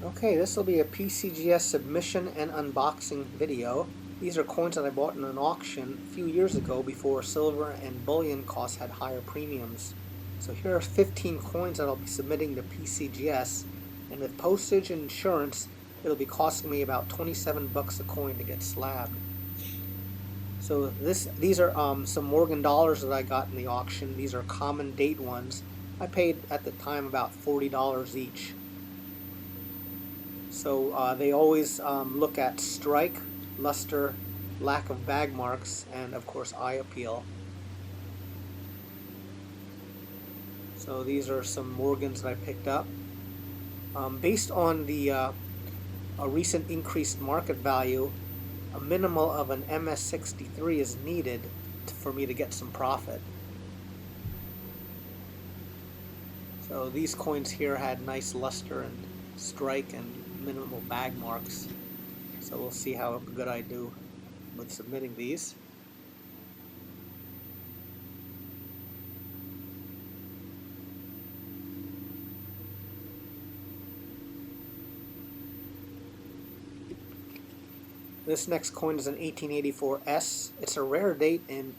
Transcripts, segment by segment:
Okay, this will be a PCGS submission and unboxing video. These are coins that I bought in an auction a few years ago before silver and bullion costs had higher premiums. So here are 15 coins that I'll be submitting to PCGS, and with postage and insurance it'll be costing me about 27 bucks a coin to get slabbed. So these are some Morgan dollars that I got in the auction. These are common date ones. I paid at the time about $40 each. So they always look at strike, luster, lack of bag marks, and of course eye appeal. So these are some Morgans that I picked up. Based on the a recent increased market value, a minimal of an MS63 is needed for me to get some profit. So these coins here had nice luster and strike and minimal bag marks. So we'll see how good I do with submitting these. This next coin is an 1884S. It's a rare date in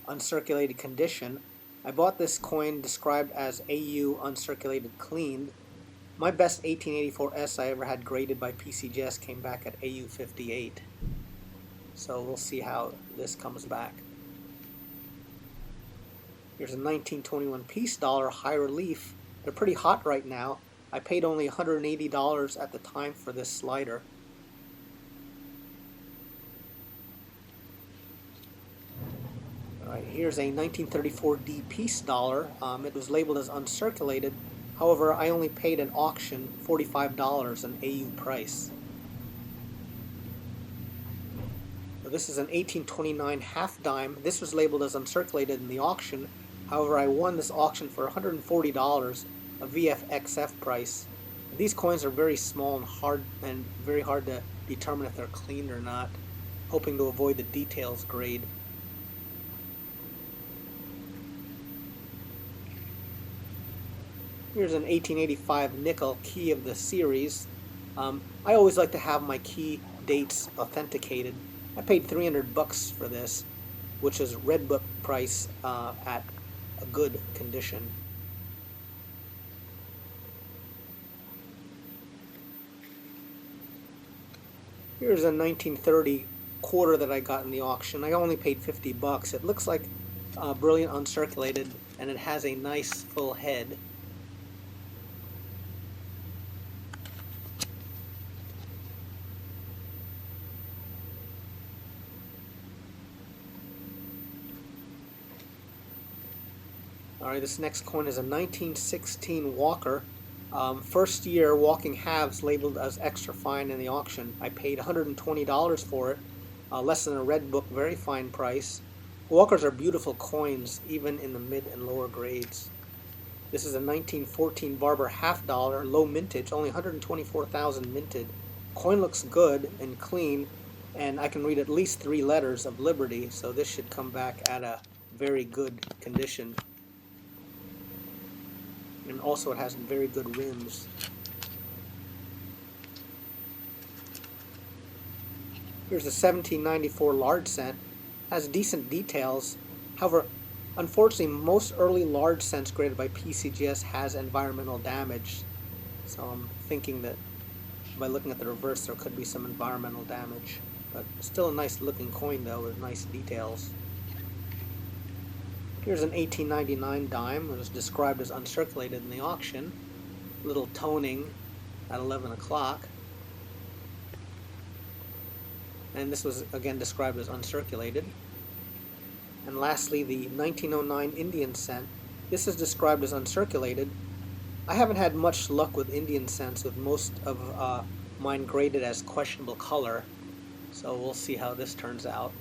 uncirculated condition. I bought this coin described as AU uncirculated cleaned. My best 1884S I ever had graded by PCGS came back at AU 58. So we'll see how this comes back. Here's a 1921 piece dollar high relief. They're pretty hot right now. I paid only $180 at the time for this slider. Alright, here's a 1934 D piece dollar. It was labeled as uncirculated. However, I only paid at auction $45 an AU price. So this is an 1829 half dime. This was labeled as uncirculated in the auction. However, I won this auction for $140, a VFXF price. These coins are very small and very hard to determine if they're cleaned or not, hoping to avoid the details grade. Here's an 1885 nickel key of the series. I always like to have my key dates authenticated. I paid 300 bucks for this, which is red book price at a good condition. Here's a 1930 quarter that I got in the auction. I only paid 50 bucks. It looks like brilliant uncirculated, and it has a nice full head. Alright, this next coin is a 1916 Walker. First year walking halves labeled as extra fine in the auction. I paid $120 for it, less than a red book, very fine price. Walkers are beautiful coins, even in the mid and lower grades. This is a 1914 Barber half dollar, low mintage, only 124,000 minted. Coin looks good and clean, and I can read at least 3 letters of Liberty, so this should come back at a very good condition. And also it has very good rims. Here's a 1794 large cent. Has decent details. However, unfortunately, most early large cents graded by PCGS has environmental damage. So I'm thinking that by looking at the reverse there could be some environmental damage. But still a nice looking coin though, with nice details. Here's an 1899 dime. It was described as uncirculated in the auction. Little toning at 11 o'clock. And this was again described as uncirculated. And lastly, the 1909 Indian cent. This is described as uncirculated. I haven't had much luck with Indian cents, with most of mine graded as questionable color. So we'll see how this turns out.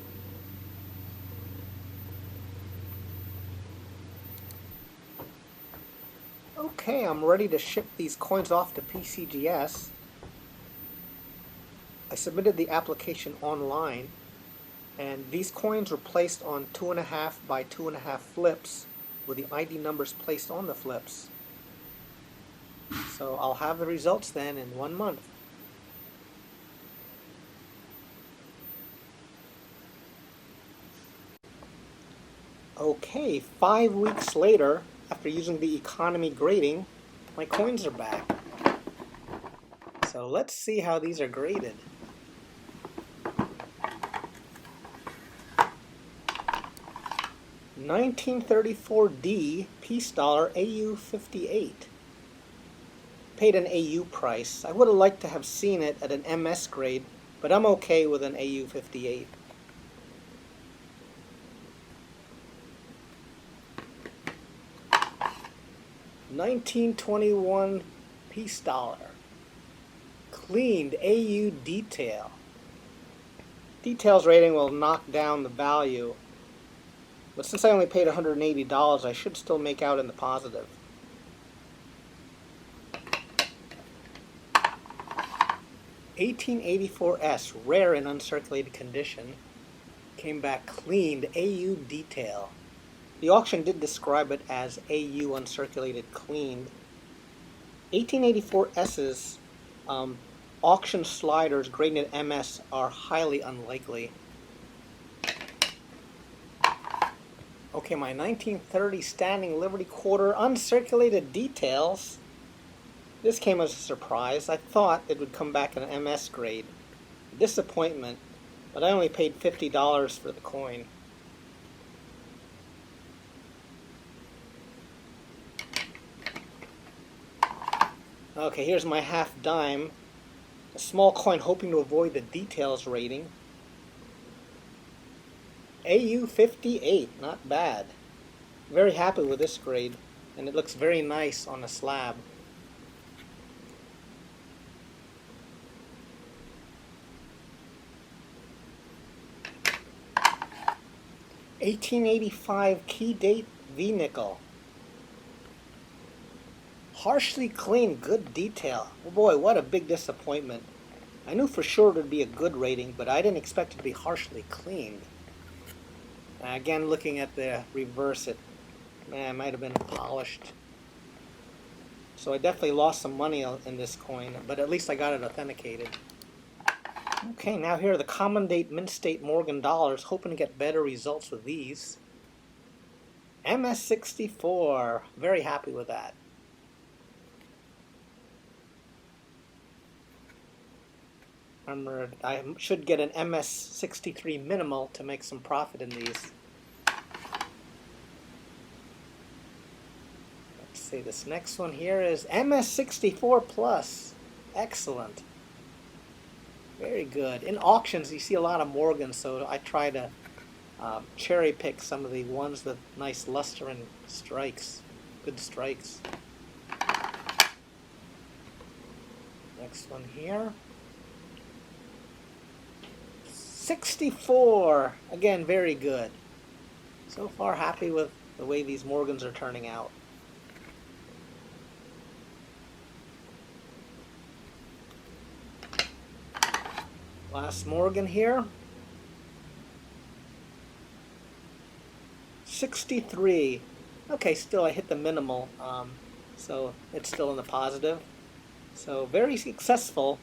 Okay, I'm ready to ship these coins off to PCGS. I submitted the application online, and these coins were placed on 2.5 by 2.5 flips with the ID numbers placed on the flips. So I'll have the results then in 1 month. Okay, 5 weeks later, after using the economy grading, my coins are back. So let's see how these are graded. $1934D peace dollar AU 58. Paid an AU price. I would have liked to have seen it at an MS grade, but I'm okay with an AU 58. $1921 peace dollar. Cleaned AU detail. Details rating will knock down the value, but since I only paid $180, I should still make out in the positive. $1884S, rare in uncirculated condition, came back cleaned AU detail. The auction did describe it as AU uncirculated cleaned. 1884S's auction sliders graded at MS are highly unlikely. Okay, my 1930 Standing Liberty Quarter uncirculated details. This came as a surprise. I thought it would come back in an MS grade. Disappointment, but I only paid $50 for the coin. Okay, here's my half dime. A small coin hoping to avoid the details rating. AU 58, not bad. Very happy with this grade, and it looks very nice on a slab. $1885 key date V nickel. Harshly clean, good detail. Oh boy, what a big disappointment. I knew for sure it would be a good rating, but I didn't expect it to be harshly cleaned. Again, looking at the reverse, it might have been polished. So I definitely lost some money in this coin, but at least I got it authenticated. Okay, now here are the common date Mint State Morgan dollars, hoping to get better results with these. MS64, very happy with that. Remember, I should get an MS63 minimal to make some profit in these. Let's see, this next one here is MS64 Plus. Excellent. Very good. In auctions, you see a lot of Morgans, so I try to cherry pick some of the ones with nice luster and strikes. Good strikes. Next one here. 64. Again, very good. So far, happy with the way these Morgans are turning out. Last Morgan here. 63. Okay, still I hit the minimal, so it's still in the positive. So very successful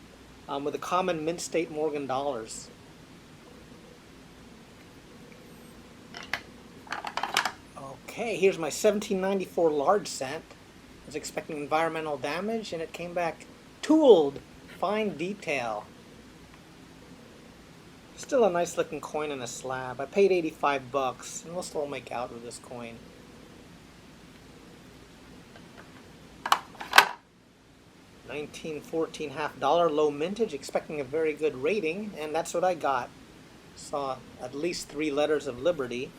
with the common Mint State Morgan dollars. Okay, here's my 1794 large cent. I was expecting environmental damage, and it came back tooled, fine detail. Still a nice looking coin in a slab. I paid 85 bucks, and we'll still make out with this coin. $1914 half dollar low mintage, expecting a very good rating, and that's what I got. Saw at least 3 letters of liberty.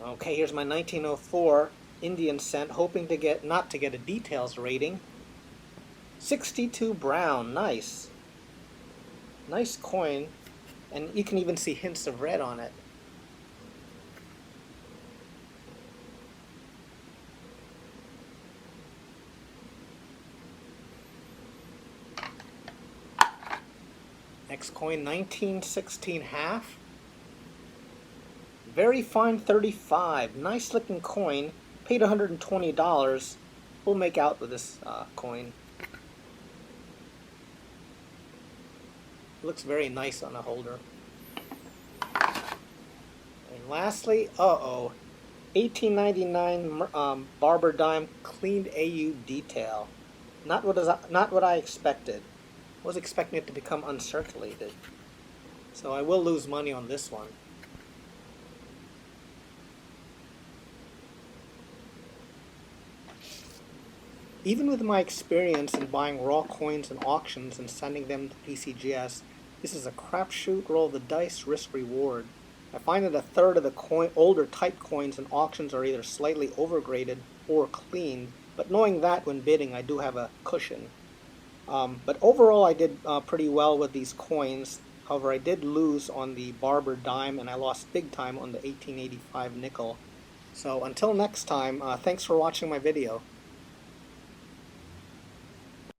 Okay, here's my 1904 Indian cent, hoping to get not to get a details rating. 62 brown, nice. Nice coin, and you can even see hints of red on it. Next coin, 1916 half. Very fine 35. Nice looking coin. Paid $120. We'll make out with this coin. Looks very nice on a holder. And lastly, 1899 Barber dime, cleaned AU detail. Not what I expected. I was expecting it to become uncirculated. So I will lose money on this one. Even with my experience in buying raw coins in auctions and sending them to PCGS, this is a crapshoot, roll of the dice, risk reward. I find that a third of the older type coins in auctions are either slightly overgraded or cleaned, but knowing that when bidding, I do have a cushion. But overall, I did pretty well with these coins. However, I did lose on the Barber dime, and I lost big time on the 1885 nickel. So until next time, thanks for watching my video.